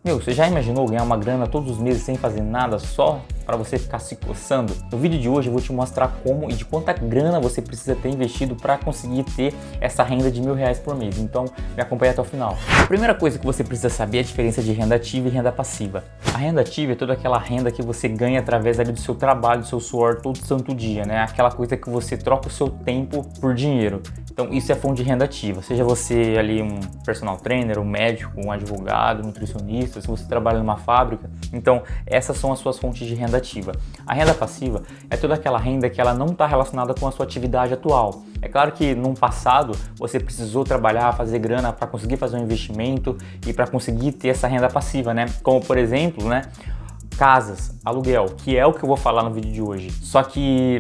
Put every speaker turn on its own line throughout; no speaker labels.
Meu, você já imaginou ganhar uma grana todos os meses sem fazer nada, só para você ficar se coçando? No vídeo de hoje eu vou te mostrar como e de quanta grana você precisa ter investido para conseguir ter essa renda de R$1.000 por mês. Então me acompanha até o final. A primeira coisa que você precisa saber é a diferença de renda ativa e renda passiva. A renda ativa é toda aquela renda que você ganha através ali do seu trabalho, do seu suor todo santo dia, né? Aquela coisa que você troca o seu tempo por dinheiro. Então isso é fonte de renda ativa, seja você ali um personal trainer, um médico, um advogado, nutricionista, se você trabalha numa fábrica. Então essas são as suas fontes de renda ativa. A renda passiva é toda aquela renda que ela não está relacionada com a sua atividade atual. É claro que no passado você precisou trabalhar, fazer grana para conseguir fazer um investimento e para conseguir ter essa renda passiva, né? Como por exemplo, né, casas, aluguel, que é o que eu vou falar no vídeo de hoje. Só que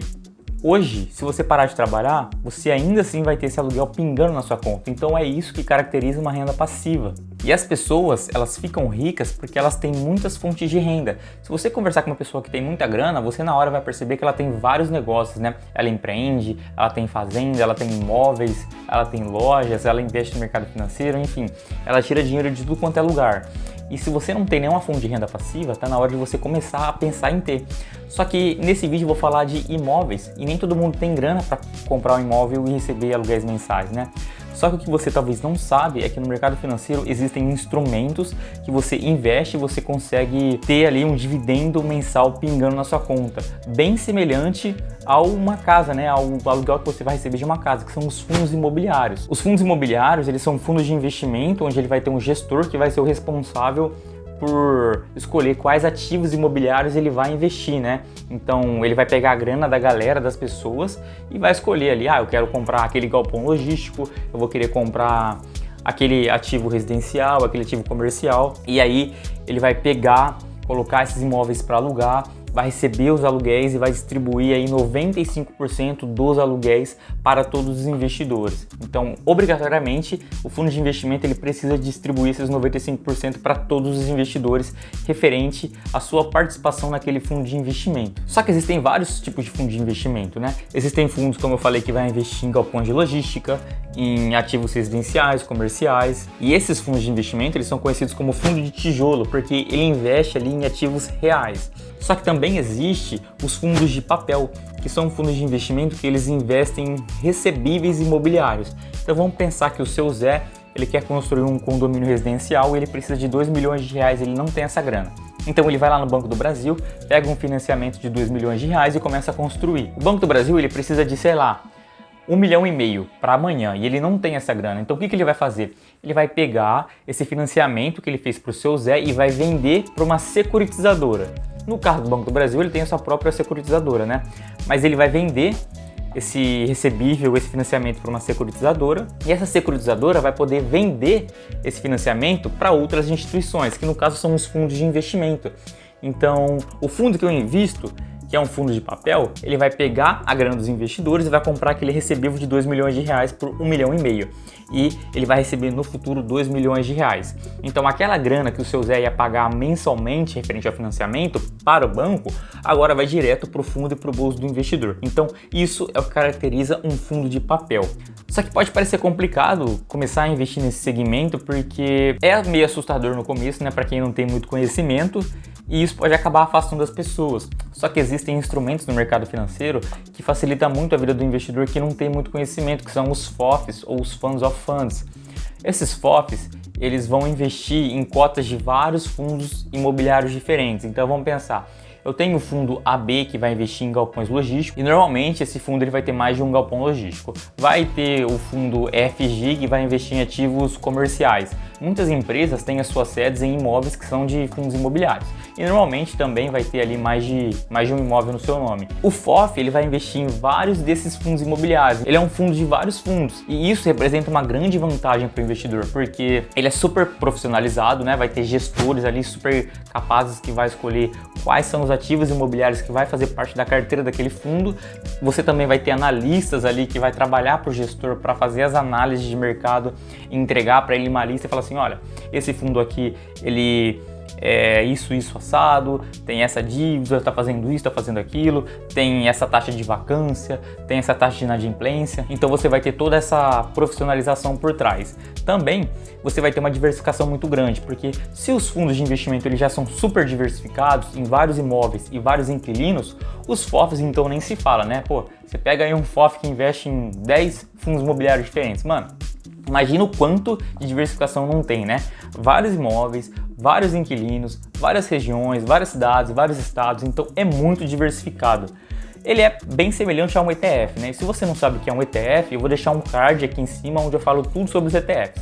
hoje, se você parar de trabalhar, você ainda assim vai ter esse aluguel pingando na sua conta. Então é isso que caracteriza uma renda passiva. E as pessoas, elas ficam ricas porque elas têm muitas fontes de renda. Se você conversar com uma pessoa que tem muita grana, você na hora vai perceber que ela tem vários negócios, né? Ela empreende, ela tem fazenda, ela tem imóveis, ela tem lojas, ela investe no mercado financeiro, enfim. Ela tira dinheiro de tudo quanto é lugar. E se você não tem nenhuma fonte de renda passiva, tá na hora de você começar a pensar em ter. Só que nesse vídeo eu vou falar de imóveis e nem todo mundo tem grana para comprar um imóvel e receber aluguéis mensais, né? Só que o que você talvez não sabe é que no mercado financeiro existem instrumentos que você investe e você consegue ter ali um dividendo mensal pingando na sua conta, bem semelhante a uma casa, né, ao aluguel que você vai receber de uma casa, que são os fundos imobiliários. Os fundos imobiliários, eles são fundos de investimento onde ele vai ter um gestor que vai ser o responsável por escolher quais ativos imobiliários ele vai investir, né? Então ele vai pegar a grana da galera, das pessoas e vai escolher ali, eu quero comprar aquele galpão logístico, eu vou querer comprar aquele ativo residencial, aquele ativo comercial, e aí ele vai pegar, colocar esses imóveis para alugar, vai receber os aluguéis e vai distribuir aí 95% dos aluguéis para todos os investidores. Então, obrigatoriamente, o fundo de investimento ele precisa distribuir esses 95% para todos os investidores referente à sua participação naquele fundo de investimento. Só que existem vários tipos de fundo de investimento, né? Existem fundos, como eu falei, que vai investir em galpões de logística, em ativos residenciais, comerciais. E esses fundos de investimento, eles são conhecidos como fundo de tijolo, porque ele investe ali em ativos reais. Só que também existe os fundos de papel, que são fundos de investimento que eles investem em recebíveis imobiliários. Então vamos pensar que o seu Zé, ele quer construir um condomínio residencial e ele precisa de R$2 milhões, ele não tem essa grana. Então ele vai lá no Banco do Brasil, pega um financiamento de R$2 milhões e começa a construir. O Banco do Brasil ele precisa de, sei lá, R$1,5 milhão para amanhã e ele não tem essa grana. Então o que ele vai fazer? Ele vai pegar esse financiamento que ele fez para o seu Zé e vai vender para uma securitizadora. No caso do Banco do Brasil, ele tem a sua própria securitizadora, né? Mas ele vai vender esse recebível, esse financiamento para uma securitizadora e essa securitizadora vai poder vender esse financiamento para outras instituições, que no caso são os fundos de investimento. Então, o fundo que eu invisto, que é um fundo de papel, ele vai pegar a grana dos investidores e vai comprar aquele recebível de R$2 milhões por R$1,5 milhão. E ele vai receber no futuro R$2 milhões. Então aquela grana que o seu Zé ia pagar mensalmente referente ao financiamento para o banco, agora vai direto para o fundo e para o bolso do investidor. Então isso é o que caracteriza um fundo de papel. Só que pode parecer complicado começar a investir nesse segmento porque é meio assustador no começo, né, para quem não tem muito conhecimento. E isso pode acabar afastando as pessoas. Só que existem instrumentos no mercado financeiro que facilitam muito a vida do investidor que não tem muito conhecimento, que são os FOFs ou os Funds of Funds. Esses FOFs, eles vão investir em cotas de vários fundos imobiliários diferentes. Então vamos pensar, eu tenho o fundo AB que vai investir em galpões logísticos e normalmente esse fundo ele vai ter mais de um galpão logístico. Vai ter o fundo FG que vai investir em ativos comerciais. Muitas empresas têm as suas sedes em imóveis que são de fundos imobiliários e normalmente também vai ter ali mais de um imóvel no seu nome. O FOF ele vai investir em vários desses fundos imobiliários. Ele é um fundo de vários fundos e isso representa uma grande vantagem para o investidor porque ele é super profissionalizado, né? Vai ter gestores ali super capazes que vai escolher quais são os ativos imobiliários que vai fazer parte da carteira daquele fundo. Você também vai ter analistas ali que vai trabalhar para o gestor para fazer as análises de mercado e entregar para ele uma lista e falar assim, olha, esse fundo aqui ele isso assado, tem essa dívida, está fazendo isso, está fazendo aquilo, tem essa taxa de vacância, tem essa taxa de inadimplência. Então você vai ter toda essa profissionalização por trás. Também você vai ter uma diversificação muito grande, porque se os fundos de investimento eles já são super diversificados em vários imóveis e vários inquilinos, os FOFs então nem se fala, né? Pô, você pega aí um FOF que investe em 10 fundos imobiliários diferentes, mano. Imagina o quanto de diversificação não tem, né? Vários imóveis, vários inquilinos, várias regiões, várias cidades, vários estados, então é muito diversificado. Ele é bem semelhante a um ETF, né? E se você não sabe o que é um ETF, eu vou deixar um card aqui em cima onde eu falo tudo sobre os ETFs.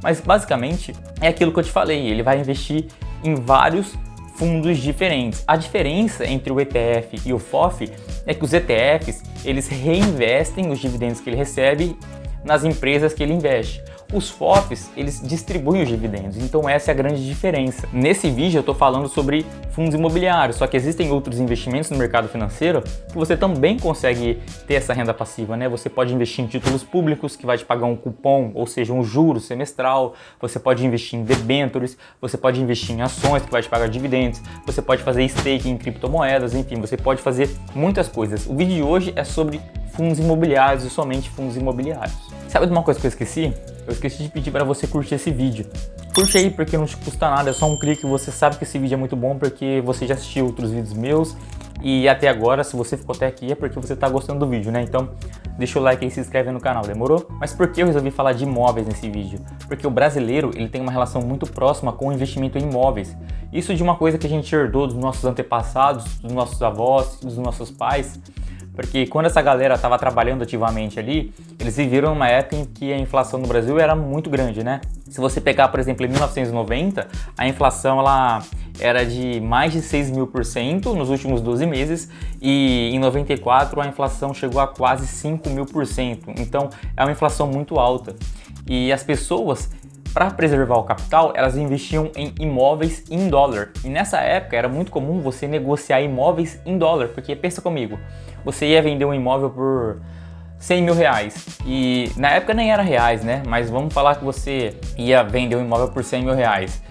Mas basicamente é aquilo que eu te falei, ele vai investir em vários fundos diferentes. A diferença entre o ETF e o FOF é que os ETFs, eles reinvestem os dividendos que ele recebe nas empresas que ele investe. Os FOFs, eles distribuem os dividendos, então essa é a grande diferença. Nesse vídeo eu estou falando sobre fundos imobiliários, só que existem outros investimentos no mercado financeiro que você também consegue ter essa renda passiva, né? Você pode investir em títulos públicos que vai te pagar um cupom, ou seja, um juro semestral, você pode investir em debêntures, você pode investir em ações que vai te pagar dividendos, você pode fazer staking em criptomoedas, enfim, você pode fazer muitas coisas. O vídeo de hoje é sobre fundos imobiliários e somente fundos imobiliários. Sabe de uma coisa que eu esqueci? Eu esqueci de pedir para você curtir esse vídeo. Curte aí porque não te custa nada, é só um clique, você sabe que esse vídeo é muito bom porque você já assistiu outros vídeos meus e até agora, se você ficou até aqui é porque você está gostando do vídeo, né? Então deixa o like aí e se inscreve no canal, demorou? Mas por que eu resolvi falar de imóveis nesse vídeo? Porque o brasileiro ele tem uma relação muito próxima com o investimento em imóveis. Isso de uma coisa que a gente herdou dos nossos antepassados, dos nossos avós, dos nossos pais. Porque quando essa galera estava trabalhando ativamente ali, eles viveram uma época em que a inflação no Brasil era muito grande, né? Se você pegar, por exemplo, em 1990, a inflação ela era de mais de 6.000% nos últimos 12 meses e em 94 a inflação chegou a quase 5.000%. Então é uma inflação muito alta. E as pessoas, para preservar o capital, elas investiam em imóveis em dólar. E nessa época era muito comum você negociar imóveis em dólar, porque pensa comigo, você ia vender um imóvel por 100 mil reais e na época nem era reais, né? Mas vamos falar que você ia vender um imóvel por 100 mil reais.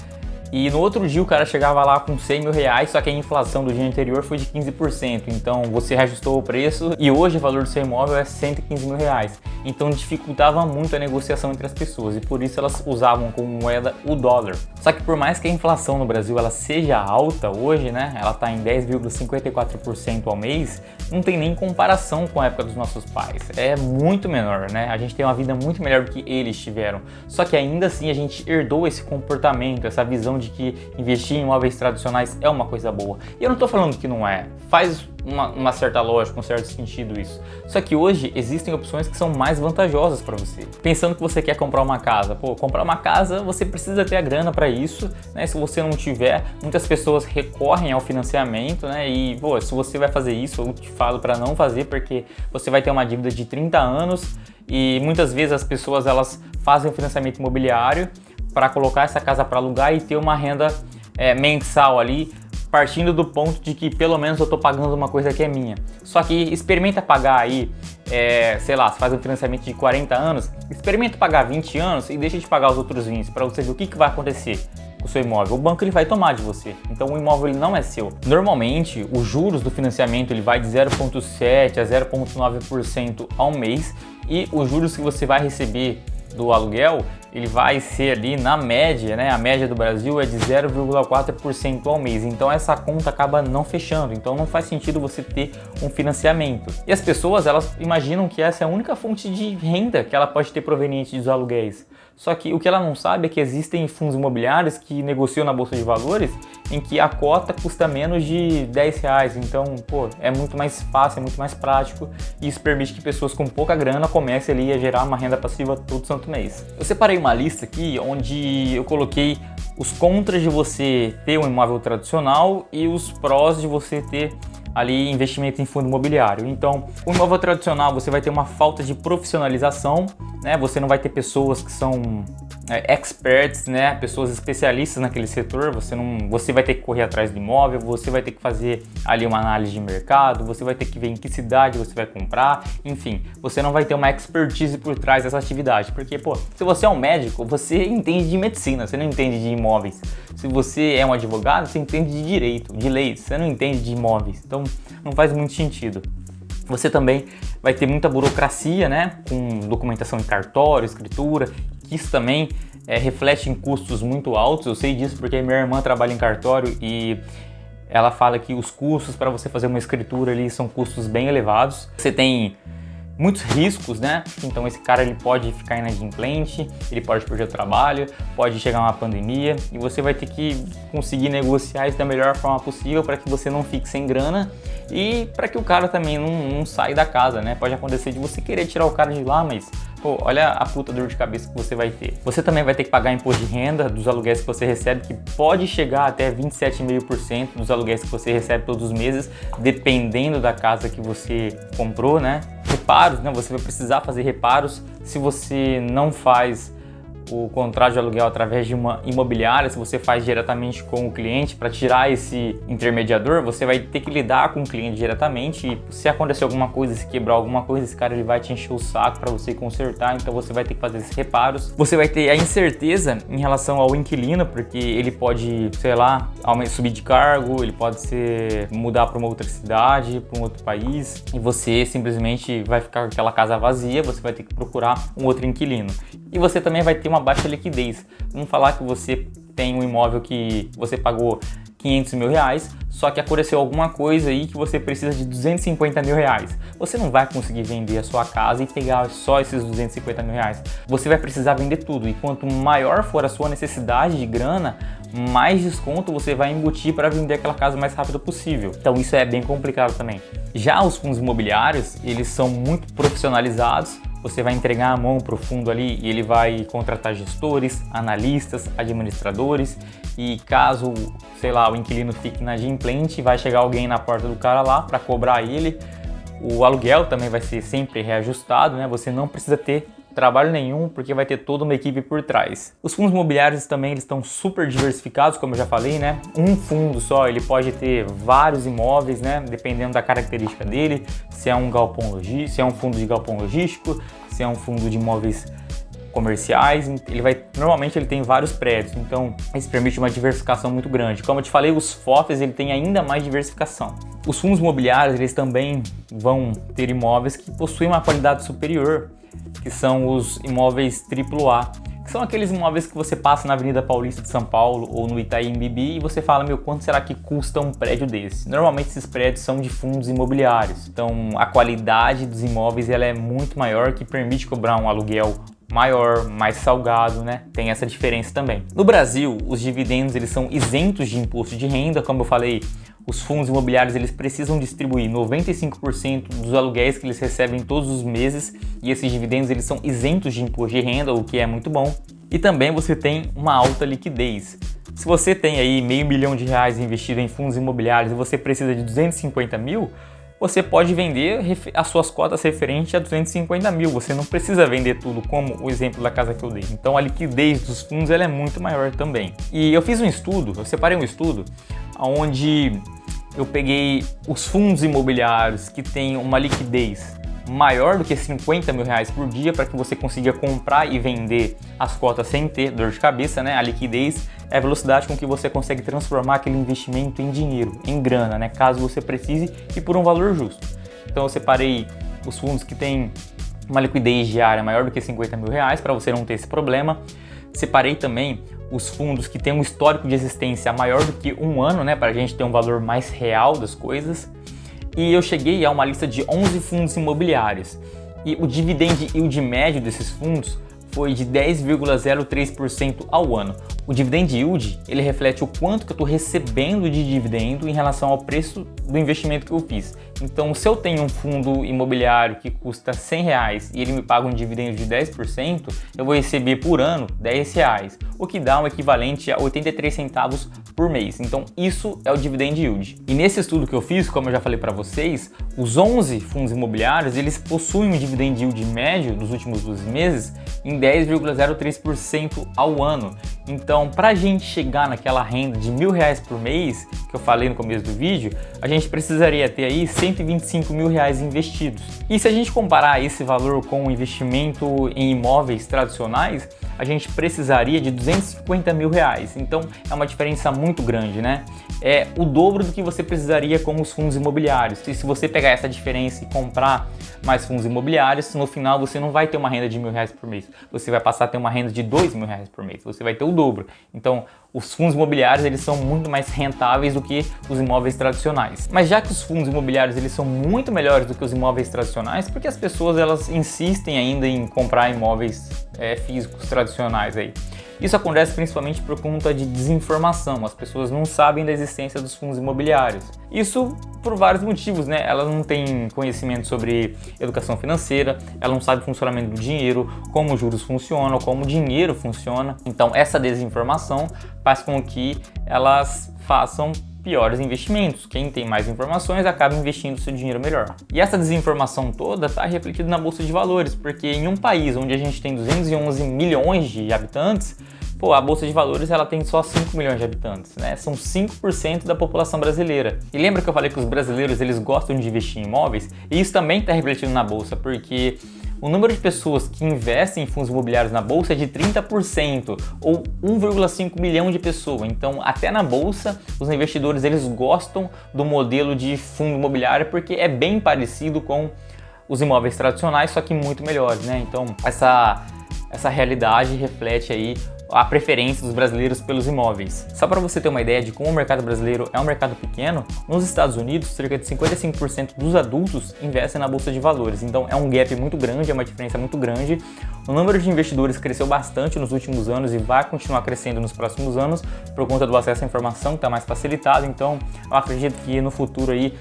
E no outro dia o cara chegava lá com 100 mil reais, só que a inflação do dia anterior foi de 15%. Então você reajustou o preço e hoje o valor do seu imóvel é 115 mil reais. Então dificultava muito a negociação entre as pessoas e por isso elas usavam como moeda o dólar. Só que por mais que a inflação no Brasil ela seja alta hoje, né? Ela está em 10,54% ao mês, não tem nem comparação com a época dos nossos pais. É muito menor, né? A gente tem uma vida muito melhor do que eles tiveram. Só que ainda assim a gente herdou esse comportamento, essa visão de que investir em imóveis tradicionais é uma coisa boa. E eu não estou falando que não é. Faz uma certa lógica, um certo sentido isso. Só que hoje existem opções que são mais vantajosas para você. Pensando que você quer comprar uma casa. Pô, comprar uma casa você precisa ter a grana para isso, né? Se você não tiver, muitas pessoas recorrem ao financiamento, né? E, pô, se você vai fazer isso, eu te falo para não fazer porque você vai ter uma dívida de 30 anos e muitas vezes as pessoas elas fazem o financiamento imobiliário para colocar essa casa para alugar e ter uma renda mensal ali, partindo do ponto de que pelo menos eu estou pagando uma coisa que é minha. Só que experimenta pagar aí, sei lá, você faz um financiamento de 40 anos, experimenta pagar 20 anos e deixa de pagar os outros 20 para você ver o que vai acontecer com o seu imóvel. O banco ele vai tomar de você, então o imóvel ele não é seu. Normalmente os juros do financiamento ele vai de 0,7 a 0,9% ao mês e os juros que você vai receber do aluguel ele vai ser ali na média, né? A média do Brasil é de 0,4% ao mês. Então essa conta acaba não fechando. Então não faz sentido você ter um financiamento. E as pessoas elas imaginam que essa é a única fonte de renda que ela pode ter proveniente dos aluguéis. Só que o que ela não sabe é que existem fundos imobiliários que negociam na Bolsa de Valores em que a cota custa menos de 10 reais. Então, pô, é muito mais fácil, é muito mais prático e isso permite que pessoas com pouca grana comecem ali a gerar uma renda passiva todo santo mês. Eu separei uma lista aqui onde eu coloquei os contras de você ter um imóvel tradicional e os prós de você ter ali investimento em fundo imobiliário. Então, o imóvel tradicional você vai ter uma falta de profissionalização, né? Você não vai ter pessoas que são experts, né, pessoas especialistas naquele setor. Você vai ter que correr atrás do imóvel, você vai ter que fazer ali uma análise de mercado, você vai ter que ver em que cidade você vai comprar, enfim, você não vai ter uma expertise por trás dessa atividade, porque, pô, se você é um médico, você entende de medicina, você não entende de imóveis. Se você é um advogado, você entende de direito, de leis, você não entende de imóveis, então não faz muito sentido. Você também vai ter muita burocracia, né, com documentação em cartório, escritura, que isso também reflete em custos muito altos. Eu sei disso porque minha irmã trabalha em cartório e ela fala que os custos para você fazer uma escritura ali são custos bem elevados. Você tem muitos riscos, né? Então esse cara ele pode ficar inadimplente, ele pode perder o trabalho, pode chegar uma pandemia e você vai ter que conseguir negociar isso da melhor forma possível para que você não fique sem grana e para que o cara também não saia da casa, né? Pode acontecer de você querer tirar o cara de lá, mas pô, olha a puta dor de cabeça que você vai ter. Você também vai ter que pagar imposto de renda dos aluguéis que você recebe, que pode chegar até 27,5% dos aluguéis que você recebe todos os meses, dependendo da casa que você comprou, né? Reparos, né? Você vai precisar fazer reparos se você não faz o contrato de aluguel através de uma imobiliária, se você faz diretamente com o cliente. Para tirar esse intermediador, você vai ter que lidar com o cliente diretamente e se acontecer alguma coisa, se quebrar alguma coisa, esse cara ele vai te encher o saco para você consertar, então você vai ter que fazer esses reparos. Você vai ter a incerteza em relação ao inquilino, porque ele pode, sei lá, subir de cargo, ele pode mudar para uma outra cidade, para um outro país, e você simplesmente vai ficar com aquela casa vazia, você vai ter que procurar um outro inquilino. E você também vai ter uma baixa liquidez. Vamos falar que você tem um imóvel que você pagou 500 mil reais, só que aconteceu alguma coisa aí que você precisa de 250 mil reais. Você não vai conseguir vender a sua casa e pegar só esses 250 mil reais. Você vai precisar vender tudo, e quanto maior for a sua necessidade de grana, mais desconto você vai embutir para vender aquela casa o mais rápido possível. Então isso é bem complicado também. Já os fundos imobiliários, eles são muito profissionalizados. Você vai entregar a mão para o fundo ali e ele vai contratar gestores, analistas, administradores, e caso, sei lá, o inquilino fique inadimplente, vai chegar alguém na porta do cara lá para cobrar ele. O aluguel também vai ser sempre reajustado, né? Você não precisa ter trabalho nenhum, porque vai ter toda uma equipe por trás. Os fundos imobiliários também eles estão super diversificados, como eu já falei, né? Um fundo só, ele pode ter vários imóveis, né? Dependendo da característica dele, se é um galpão logístico, se é um fundo de galpão logístico, se é um fundo de imóveis comerciais, normalmente ele tem vários prédios, então isso permite uma diversificação muito grande. Como eu te falei, os FOFs ele tem ainda mais diversificação. Os fundos imobiliários eles também vão ter imóveis que possuem uma qualidade superior, que são os imóveis AAA, que são aqueles imóveis que você passa na Avenida Paulista de São Paulo ou no Itaim Bibi e você fala, meu, quanto será que custa um prédio desse? Normalmente esses prédios são de fundos imobiliários, então a qualidade dos imóveis ela é muito maior, que permite cobrar um aluguel maior, mais salgado, né? Tem essa diferença também. No Brasil, os dividendos eles são isentos de imposto de renda, como eu falei. Os fundos imobiliários eles precisam distribuir 95% dos aluguéis que eles recebem todos os meses, e esses dividendos eles são isentos de imposto de renda, o que é muito bom. E também você tem uma alta liquidez. Se você tem aí R$500 mil investido em fundos imobiliários e você precisa de 250 mil, você pode vender as suas cotas referente a 250 mil. Você não precisa vender tudo, como o exemplo da casa que eu dei. Então a liquidez dos fundos ela é muito maior também. E eu fiz um estudo, eu separei um estudo onde eu peguei os fundos imobiliários que têm uma liquidez maior do que 50 mil reais por dia, para que você consiga comprar e vender as cotas sem ter dor de cabeça, né? A liquidez é a velocidade com que você consegue transformar aquele investimento em dinheiro, em grana, né? Caso você precise e por um valor justo. Então eu separei os fundos que têm uma liquidez diária maior do que 50 mil reais, para você não ter esse problema. Separei também os fundos que têm um histórico de existência maior do que um ano, né? Para a gente ter um valor mais real das coisas. E eu cheguei a uma lista de 11 fundos imobiliários. E o dividend yield médio desses fundos foi de 10,03% ao ano. O dividend yield, ele reflete o quanto que eu estou recebendo de dividendo em relação ao preço do investimento que eu fiz. Então, se eu tenho um fundo imobiliário que custa R$100 e ele me paga um dividendo de 10%, eu vou receber por ano R$10, o que dá um equivalente a 83 centavos por mês. Então, isso é o dividend yield. E nesse estudo que eu fiz, como eu já falei para vocês, os 11 fundos imobiliários, eles possuem um dividend yield médio dos últimos 12 meses em 10,03% ao ano. Então, para a gente chegar naquela renda de R$1.000 por mês, que eu falei no começo do vídeo, a gente precisaria ter aí R$125 mil investidos. E se a gente comparar esse valor com o investimento em imóveis tradicionais, a gente precisaria de R$250 mil. Então, é uma diferença muito grande, né? É o dobro do que você precisaria com os fundos imobiliários. E se você pegar essa diferença e comprar mais fundos imobiliários, no final você não vai ter uma renda de R$1.000 por mês. Você vai passar a ter uma renda de R$2.000 por mês. Você vai ter o dobro. Então, os fundos imobiliários, eles são muito mais rentáveis do que os imóveis tradicionais. Mas já que os fundos imobiliários, eles são muito melhores do que os imóveis tradicionais, porque as pessoas, elas insistem ainda em comprar imóveis físicos tradicionais aí. Isso acontece principalmente por conta de desinformação. As pessoas não sabem da existência dos fundos imobiliários. Isso por vários motivos, né? Ela não tem conhecimento sobre educação financeira, ela não sabe o funcionamento do dinheiro, como os juros funcionam, como o dinheiro funciona. Então, essa desinformação faz com que elas façam piores investimentos. Quem tem mais informações acaba investindo seu dinheiro melhor. E essa desinformação toda está refletida na Bolsa de Valores, porque em um país onde a gente tem 211 milhões de habitantes, a Bolsa de Valores ela tem só 5 milhões de habitantes, né? São 5% da população brasileira. E lembra que eu falei que os brasileiros eles gostam de investir em imóveis? E isso também está refletido na Bolsa, porque o número de pessoas que investem em fundos imobiliários na Bolsa é de 30%, ou 1,5 milhão de pessoas. Então, até na Bolsa, os investidores eles gostam do modelo de fundo imobiliário porque é bem parecido com os imóveis tradicionais, só que muito melhores, né? Então, essa realidade reflete aí a preferência dos brasileiros pelos imóveis. Só para você ter uma ideia de como o mercado brasileiro é um mercado pequeno, nos Estados Unidos, cerca de 55% dos adultos investem na Bolsa de Valores. Então é um gap muito grande, é uma diferença muito grande. O número de investidores cresceu bastante nos últimos anos e vai continuar crescendo nos próximos anos por conta do acesso à informação que está mais facilitado. Então eu acredito que no futuro aí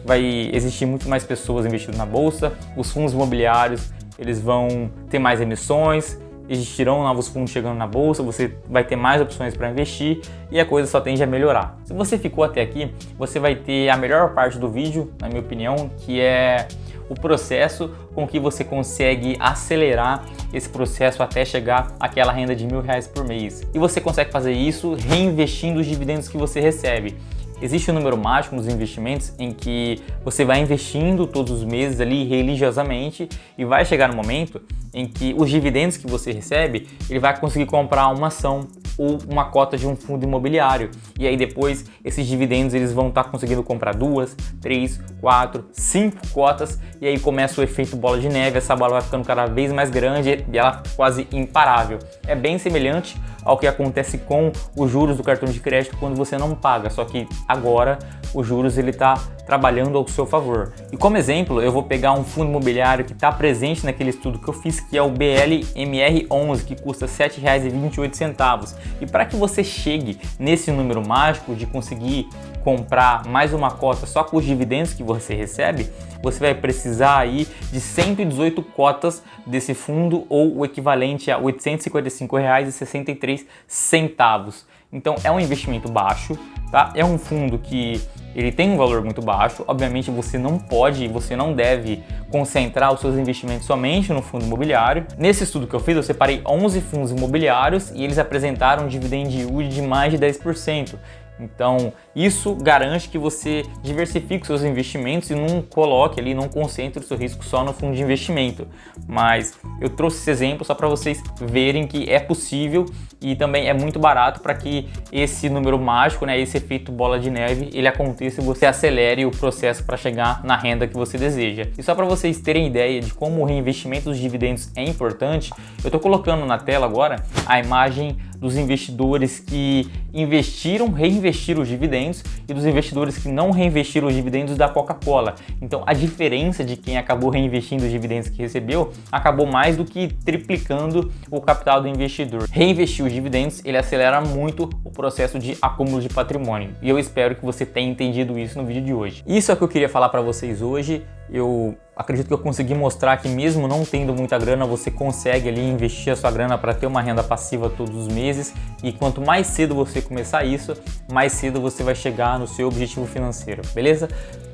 vai existir muito mais pessoas investindo na Bolsa, os fundos imobiliários eles vão ter mais emissões, existirão novos fundos chegando na bolsa, você vai ter mais opções para investir e a coisa só tende a melhorar. Se você ficou até aqui, você vai ter a melhor parte do vídeo, na minha opinião, que é o processo com que você consegue acelerar esse processo até chegar àquela renda de R$1.000 por mês. E você consegue fazer isso reinvestindo os dividendos que você recebe. Existe um número mágico nos investimentos em que você vai investindo todos os meses ali religiosamente e vai chegar no momento em que os dividendos que você recebe, ele vai conseguir comprar uma ação ou uma cota de um fundo imobiliário. E aí depois esses dividendos eles vão estar conseguindo comprar 2, 3, 4, 5 cotas e aí começa o efeito bola de neve, essa bola vai ficando cada vez mais grande e ela fica quase imparável. É bem semelhante ao que acontece com os juros do cartão de crédito quando você não paga, só que agora os juros ele está trabalhando ao seu favor. E como exemplo, eu vou pegar um fundo imobiliário que está presente naquele estudo que eu fiz, que é o BLMR11, que custa R$ 7,28. E para que você chegue nesse número mágico de conseguir comprar mais uma cota só com os dividendos que você recebe, você vai precisar aí de 118 cotas desse fundo ou o equivalente a R$ 855,63. Então é um investimento baixo, tá? É um fundo que ele tem um valor muito baixo. Obviamente você não pode, você não deve concentrar os seus investimentos somente no fundo imobiliário. Nesse estudo que eu fiz, eu separei 11 fundos imobiliários e eles apresentaram um dividend yield de mais de 10%. Então, isso garante que você diversifique os seus investimentos e não coloque ali, não concentre o seu risco só no fundo de investimento. Mas eu trouxe esse exemplo só para vocês verem que é possível e também é muito barato para que esse número mágico, né, esse efeito bola de neve, ele aconteça e você acelere o processo para chegar na renda que você deseja. E só para vocês terem ideia de como o reinvestimento dos dividendos é importante, eu estou colocando na tela agora a imagem dos investidores que investiram, reinvestiram os dividendos e dos investidores que não reinvestiram os dividendos da Coca-Cola. Então a diferença de quem acabou reinvestindo os dividendos que recebeu acabou mais do que triplicando o capital do investidor. Reinvestir os dividendos, ele acelera muito o processo de acúmulo de patrimônio. E eu espero que você tenha entendido isso no vídeo de hoje. Isso é o que eu queria falar para vocês hoje. Eu acredito que eu consegui mostrar que mesmo não tendo muita grana, você consegue ali investir a sua grana para ter uma renda passiva todos os meses, e quanto mais cedo você começar isso, mais cedo você vai chegar no seu objetivo financeiro, beleza?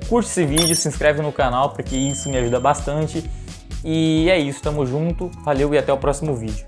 Curte esse vídeo, se inscreve no canal porque isso me ajuda bastante. E é isso, tamo junto, valeu e até o próximo vídeo.